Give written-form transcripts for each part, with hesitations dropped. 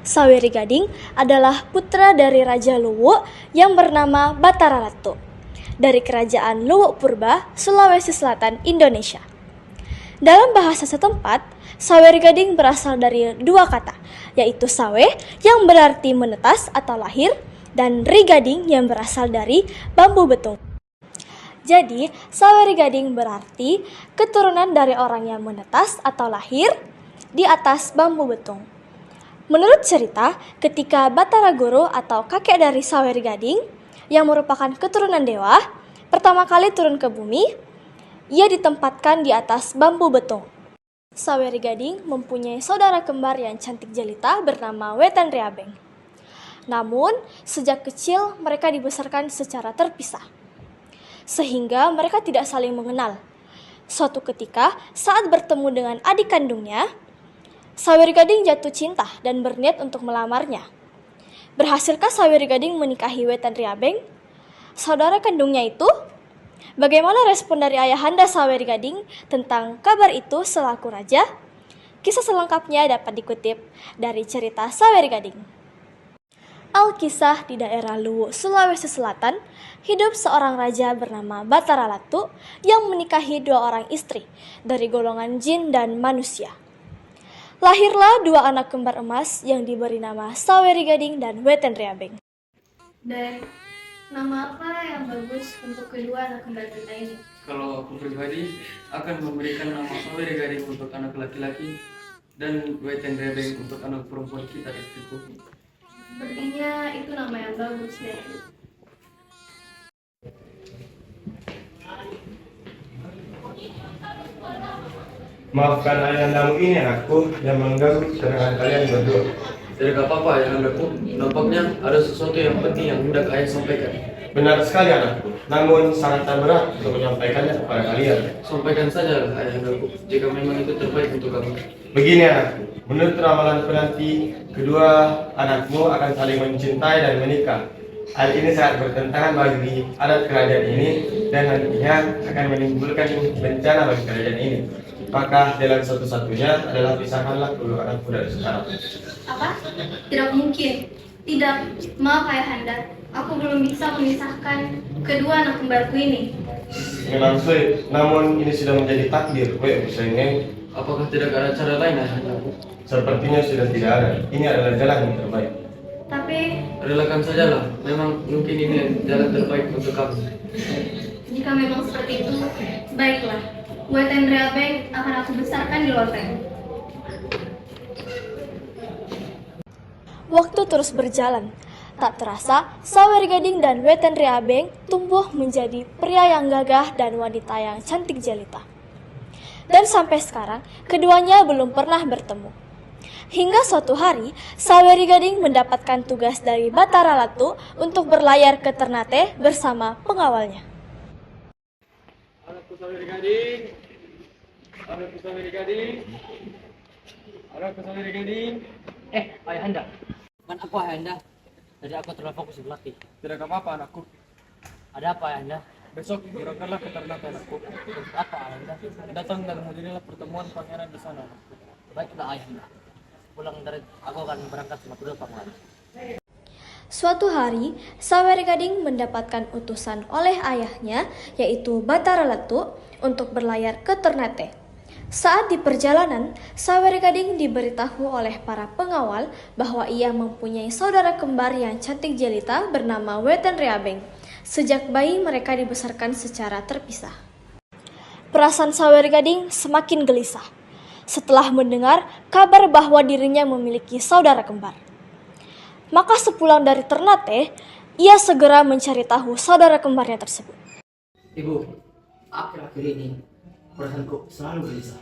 Saweri Gading adalah putra dari Raja Luwu yang bernama Batara Ratu dari Kerajaan Luwu Purba, Sulawesi Selatan, Indonesia. Dalam bahasa setempat, Saweri Gading berasal dari dua kata, yaitu sawe yang berarti menetas atau lahir dan ri gading yang berasal dari bambu betung. Jadi, Saweri Gading berarti keturunan dari orang yang menetas atau lahir di atas bambu betung. Menurut cerita, ketika Batara Guru atau kakek dari Saweri Gading yang merupakan keturunan dewa, pertama kali turun ke bumi, ia ditempatkan di atas bambu betung. Saweri Gading mempunyai saudara kembar yang cantik jelita bernama Wetan Reabeng. Namun, sejak kecil mereka dibesarkan secara terpisah, sehingga mereka tidak saling mengenal. Suatu ketika, saat bertemu dengan adik kandungnya, Saweri Gading jatuh cinta dan berniat untuk melamarnya. Berhasilkah Saweri Gading menikahi Wetan Reabeng, saudara kandungnya itu? Bagaimana respon dari ayahanda Saweri Gading tentang kabar itu selaku raja? Kisah selengkapnya dapat dikutip dari cerita Saweri Gading. Alkisah di daerah Luwu, Sulawesi Selatan, hidup seorang raja bernama Batara Ratu yang menikahi dua orang istri dari golongan jin dan manusia. Lahirlah dua anak kembar emas yang diberi nama Saweri Gading dan Wetan Reabeng. Dan nama apa yang bagus untuk kedua anak kembar kita ini? Kalau aku pribadi akan memberikan nama Saweri Gading untuk anak laki-laki dan Wetan Reabeng untuk anak perempuan kita, istriku. Sepertinya itu nama yang bagus ya. Maafkan ayahandamu ini anakku yang mengganggu ketenangan kalian berdua. Tidak apa-apa ya anakku, nampaknya ada sesuatu yang penting yang hendak ayah sampaikan. Benar sekali anakku, namun sangat berat untuk menyampaikannya kepada kalian. Sampaikan saja ayahandaku, jika memang itu terbaik untuk kami. Begini anakku, menurut ramalan penanti, kedua anakmu akan saling mencintai dan menikah. Hal ini sangat bertentangan bagi adat kerajaan ini dan nantinya akan menimbulkan bencana bagi kerajaan ini. Maka jalan satu-satunya adalah pisahkanlah kedua anakku dari sekarang. Apa? Tidak mungkin. Tidak. Maaf ayahanda. Aku belum bisa memisahkan kedua anak kembarku ini. Memang sulit, namun ini sudah menjadi takdir. Sayangnya, Apakah tidak ada cara lain ayahandaku? sepertinya sudah tidak ada. Ini adalah jalan yang terbaik. Tapi Relakan sajalah, memang mungkin ini jalan terbaik untuk kami. jika memang seperti itu, baiklah. Wetan Reabeng akan aku besarkan di loteng. Waktu terus berjalan. Tak terasa, Saweri Gading dan Wetan Reabeng tumbuh menjadi pria yang gagah dan wanita yang cantik jelita. Dan sampai sekarang, keduanya belum pernah bertemu. Hingga suatu hari, Saweri Gading mendapatkan tugas dari Batara Ratu untuk berlayar ke Ternate bersama pengawalnya. Anakku Saweri Gading, anakku Saweri Gading, anakku Saweri Gading. Ayahanda. Man aku ayahanda. Tadi aku terlalu fokus berlatih. Tidak apa-apa anakku. Ada apa ayahanda? Besok berangkatlah ke Ternate anakku. Untuk apa ayahanda? Datang dan menghadirilah pertemuan pangeran di sana. Baiklah ayahanda. Pulang dari aku akan berangkat sama kedua pangeran. Suatu hari, Saweri Gading mendapatkan utusan oleh ayahnya, yaitu Batara Ratu, untuk berlayar ke Ternate. Saat di perjalanan, Saweri Gading diberitahu oleh para pengawal bahwa ia mempunyai saudara kembar yang cantik jelita bernama Wetan Reabeng. Sejak bayi mereka dibesarkan secara terpisah. Perasaan Saweri Gading semakin gelisah setelah mendengar kabar bahwa dirinya memiliki saudara kembar. Maka sepulang dari Ternate, ia segera mencari tahu saudara kembarnya tersebut. Ibu, akhir-akhir ini perasaanku selalu gelisah.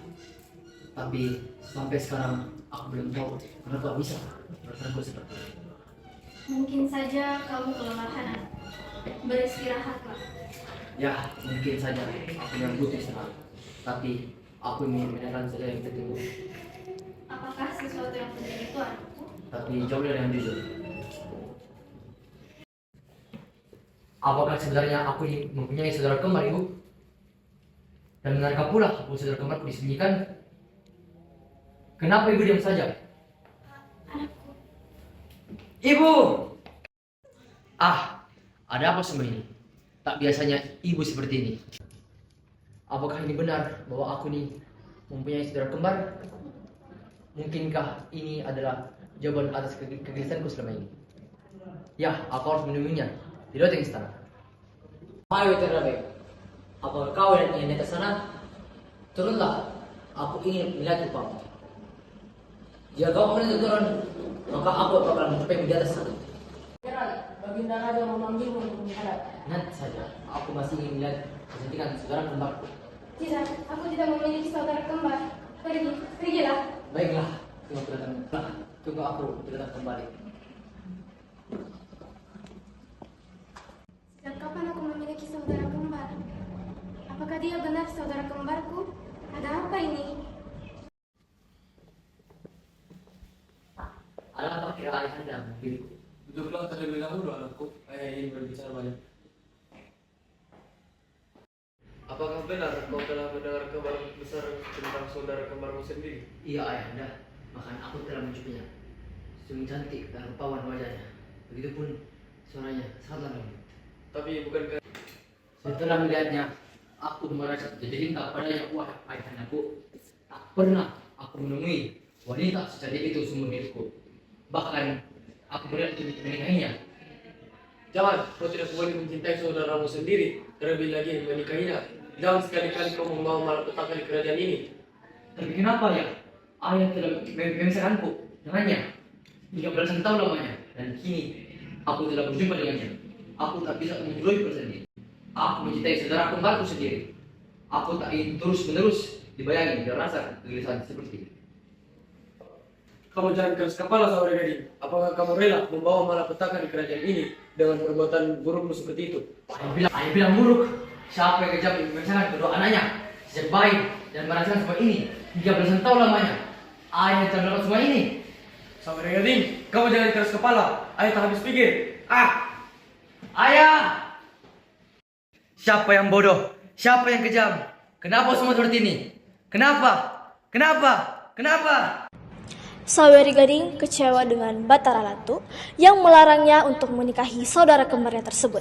Tapi sampai sekarang aku belum tahu kenapa bisa perasaanku seperti ini. Mungkin saja kamu kelelahan. Beristirahatlah. Ya, mungkin saja aku yang butuh istirahat. Tapi aku ingin menyerahkan saja yang penting. Apakah sesuatu yang penting itu anakku? Tapi jawab yang jujur. Apakah sebenarnya aku mempunyai saudara kembar, Ibu? Dan benarkah pula aku saudara kembarku disembunyikan? Kenapa Ibu diam saja? Anakku, Ibu! Ah, ada apa semua ini? Tak biasanya ibu seperti ini. Apakah ini benar bahwa aku nih mempunyai saudara kembar? Mungkinkah ini adalah jawaban atas kegelisahanku selama ini? Ya, aku harus menemuinya di loteng istana. Hai Waiter Rabe, apakah kau yang ingin ke sana? Turunlah, aku ingin melihat rupamu. Jika kau berani turun, maka aku akan mencapai di atas sana. Baginda Raja memanggilmu untuk menghadap. Nanti saja, aku masih ingin melihat kecantikan saudara kembarku. Tidak, aku tidak memiliki saudara kembar. Pergilah. Baiklah, tunggu aku datang kembali. Sejak kapan aku memiliki saudara kembar? Apakah dia benar saudara kembarku? Ada apa ini? Ada apa kira ayah anda memilihku? Duduklah terlebih dahulu anakku, ayah ingin berbicara banyak. Apakah benar kau telah mendengar kabar besar tentang saudara kembarmu sendiri? Iya ayah anda, bahkan aku telah mencupnya. Sungguh cantik dan rupawan wajahnya. Begitupun suaranya sangat lembut. Tapi bukankah Setelah melihatnya, aku merasa jatuh cinta padanya. Wah ayah andaku, tak pernah aku menemui wanita secantik itu seumur hidupku. Bahkan aku berani untuk menikahinya. jangan, kau tidak boleh mencintai saudaramu sendiri, terlebih lagi menikahinya. Jangan sekali-kali kau membawa malapetaka di kerajaan ini. Tapi kenapa ya? Ayah telah memisahkanku dengannya 13 tahun lamanya, dan kini aku telah berjumpa dengannya. Aku tak bisa menjauhi sendiri. Aku mencintai saudara kembarku sendiri. Aku tak ingin terus-menerus dibayangi dan rasa kegelisahan seperti ini. Kamu jangan keras kepala saudara gading. Apakah kamu rela membawa malapetaka di kerajaan ini dengan perbuatan burukmu seperti itu? Ayah bilang buruk. Siapa yang kejam memisahkan kedua anaknya sejak bayi dan merasakan semua ini 13 tahun lamanya. Ayah telah melakukan semua ini. Saudara gading, kamu jangan keras kepala. Ayah tak habis pikir. Ayah! Siapa yang bodoh? Siapa yang kejam? Kenapa semua seperti ini? Kenapa? Kenapa? Kenapa? Saweri Gading kecewa dengan Batara Latu yang melarangnya untuk menikahi saudara kembarnya tersebut.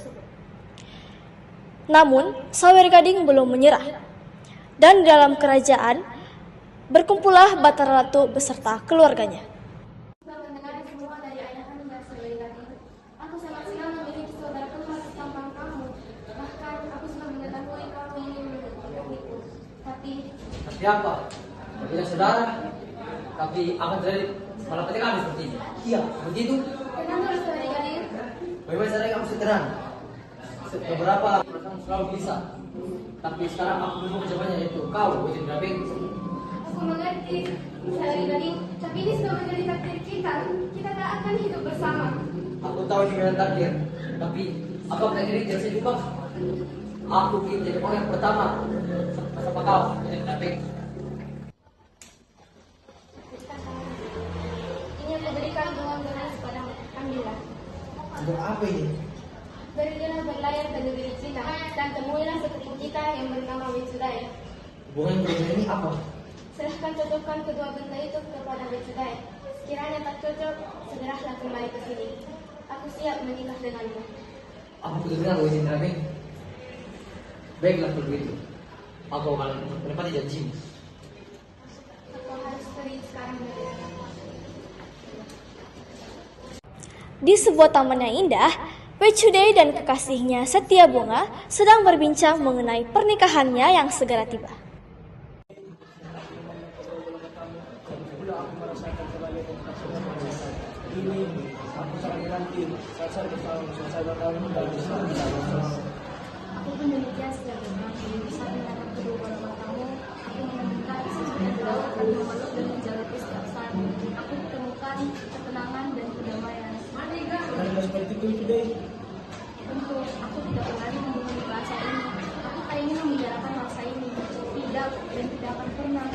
Namun, Saweri Gading belum menyerah. Dan di dalam kerajaan, berkumpullah Batara Latu beserta keluarganya. Sudah mendengar semua dari ayah anda, Saweri Gading. Aku sangat senang memiliki saudara kembar setampang kamu. Bahkan aku sudah mengetahui kamu ingin menikahiku. Tapi Tapi apa? Tidak saudara. Tapi akan terjadi malapetaka seperti ini. Iya, seperti itu. kenapa Saweri Gading? Bagaimana caranya kamu seterang? Beberapa perasaan selalu bisa. Tapi sekarang aku belum menjawabnya, yaitu kau, Wajib Drabing. Aku mengerti, Saweri Gading. Tapi ini sudah menjadi takdir kita. Kita tak akan hidup bersama. Aku tahu ini memang takdir. Tapi apa takdir ini tidak bisa diubah? Aku ingin menjadi orang yang pertama bersama kau, Wajib Drabing. Ini aku berikan bunga beras padamu. Ambillah. Untuk apa ini? Pergilah berlayar ke negeri Cina dan temuilah sepupu kita yang bernama Witsudaya. Hubungan berbeda ini apa? Silahkan cocokkan kedua benda itu kepada Witsudaya. Sekiranya tak cocok, segeralah kembali ke sini. Aku siap menikah denganmu. Aku benar-benar Wajib Drabing. Baiklah kalau begitu. Aku akan menepati janjimu. Aku harus pergi sekarang. Di sebuah taman yang indah, Wechudei dan kekasihnya Setia Bunga sedang berbincang mengenai pernikahannya yang segera tiba. Aku pun demikian setiap saat menatap kedua bola matamu, aku menemukan sesuatu yang dalam dan memeluk dan menjalani setiap saat. Aku temukan ketenangan dan kedamaian. Tentu, aku tidak berani membunuh rasa ini. Aku tak ingin membicarakan rasa ini. Tidak, dan tidak akan pernah.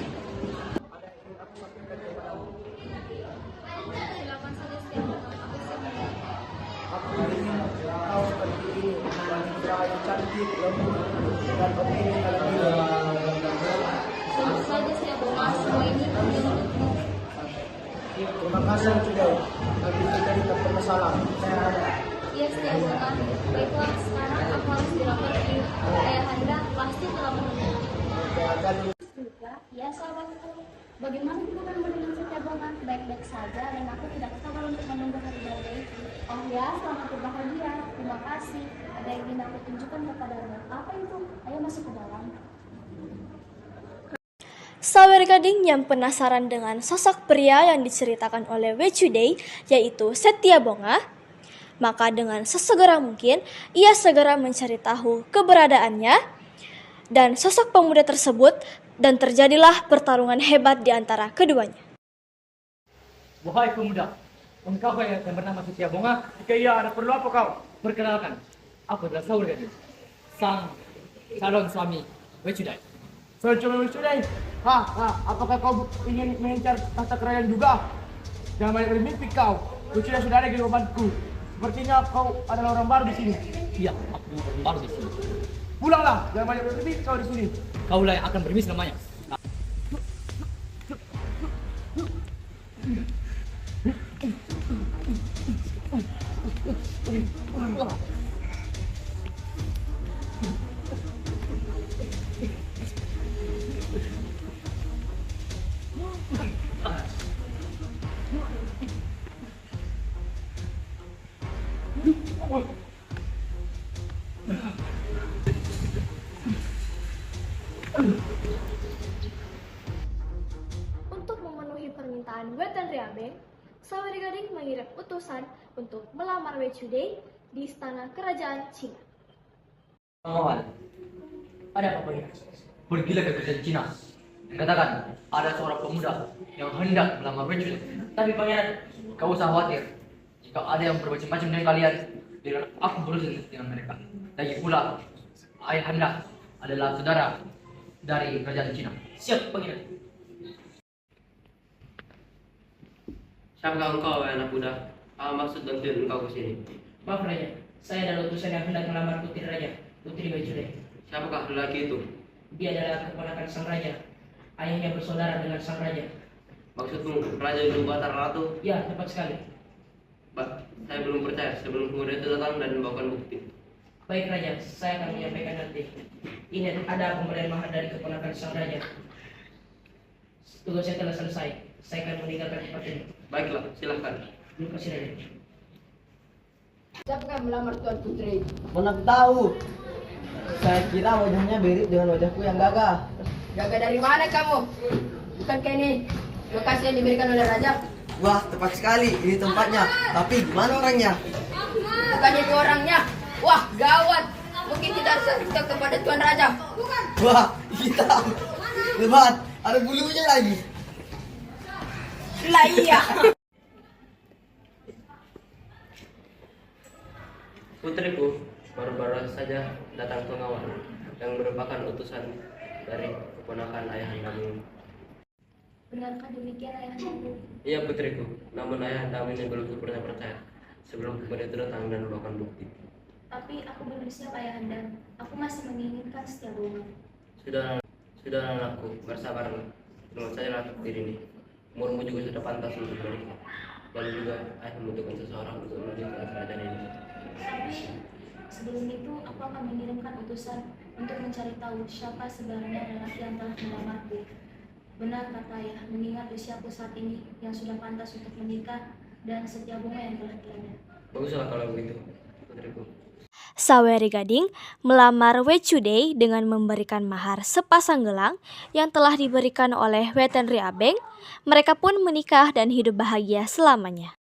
Silakan saja setiap malam. Aku siap mendengar. Aku ingin kau seperti ini, wanita yang cantik, lembut, dan opini dalam hidup. Tentu saja saya bawa semua ini hanya untukmu. Terima kasih sudah, tapi kita tidak pernah Waalaikumsalam. Saya ada. Iya, Setia Bunga. Baiklah, sekarang aku harus segera pergi. Ayahanda pasti telah menunggu. Doakan Ya, sahabatku. Bagaimana hubungan dengan Setia Bunga? Baik-baik saja dan aku tidak sabar untuk menunggu hari bahagia itu. Oh ya, selamat berbahagia. Terima kasih. Ada yang ingin aku tunjukkan kepadamu. Apa itu? Ayo masuk ke dalam. Sawer Gading yang penasaran dengan sosok pria yang diceritakan oleh Wechudei, yaitu Setia Bunga, maka dengan sesegera mungkin ia segera mencari tahu keberadaannya dan sosok pemuda tersebut, dan terjadilah pertarungan hebat di antara keduanya. Wahai pemuda, engkau yang bernama Setia Bunga? Jika iya, ada perlu apa kau? Perkenalkan, aku adalah Sawer Gading, sang calon suami Wechudai. Saya cuma mencuri. Apakah kau ingin mengincar tahta kerajaan juga? Jangan banyak bermimpi kau. Sudah ada di bebanku. Sepertinya kau adalah orang baru di sini. Iya, aku baru di sini. Pulanglah, jangan banyak bermimpi kau di sini. Kaulah yang akan bermis namanya. Untuk memenuhi permintaan Wetan Riabeng, Sawer Gading mengirim utusan untuk melamar Wechudei di istana kerajaan Cina. Pengawal, ada apa pangeran? Pergilah ke kerajaan Cina. Katakan, ada seorang pemuda yang hendak melamar Wechudei. Tapi pangeran, kau usah khawatir. Jika ada yang bermacam-macam dengan kalian, biar aku berurusan dengan mereka. Lagi pula, ayahanda adalah saudara dari kerajaan Cina. Siap, pangeran. Siapakah engkau, wahai anak muda? Apa maksud dan tujuan engkau ke sini? Maaf Raja, saya adalah utusan yang hendak melamar putri Raja, Putri Wechudei. Siapakah lelaki itu? Dia adalah keponakan sang raja. Ayahnya bersaudara dengan sang raja. Maksudmu Raja Ulu Batara Ratu? Ya, tepat sekali. Saya belum percaya sebelum pemuda itu datang dan membawakan bukti. Baik Raja, saya akan menyampaikan nanti. Ini ada pemberian mahar dari keponakan sang raja. Tugas saya telah selesai. Saya akan meninggalkan tempat ini. Baiklah, silahkan. Terima kasih Raja. Siapakah yang melamar Tuan Putri? Mana aku tahu. Saya kira wajahnya mirip dengan wajahku yang gagah. Jaga dari mana kamu? Bukankah ini lokasi yang diberikan oleh Raja? Wah, tepat sekali. Ini tempatnya. Tapi gimana orangnya? Bukannya itu orangnya. Wah, gawat. Mungkin kita harus cerita kepada Tuan Raja. Wah, hitam. Lebat. Ada bulunya lagi. Lah iya. Putriku, baru-baru saja datang pengawal yang merupakan utusan dari keponakan ayahandamu. Benarkah demikian, ayahandaku? Iya putriku, namun ayahandamu ini belum sempurna percaya sebelum pemuda itu datang dan membawakan bukti. Tapi aku belum siap, ayahanda. Aku masih menginginkan Setia Bunga. Sudah anakku, bersabarlah. Tunggu saja takdir ini. Umurmu juga sudah pantas untuk menikah. Dan juga ayah membutuhkan seseorang untuk melanjutkan kerajaan ini. Tapi sebelum itu aku akan mengirimkan utusan untuk mencari tahu siapa sebenarnya lelaki yang telah melamarku. Benar kata ayah, mengingat usiaku saat ini yang sudah pantas untuk menikah dan Setia Bunga yang telah tiada. Baguslah kalau begitu, putriku. Sawer Gading melamar Wechudei dengan memberikan mahar sepasang gelang yang telah diberikan oleh Wetan Riabeng. Mereka pun menikah dan hidup bahagia selamanya.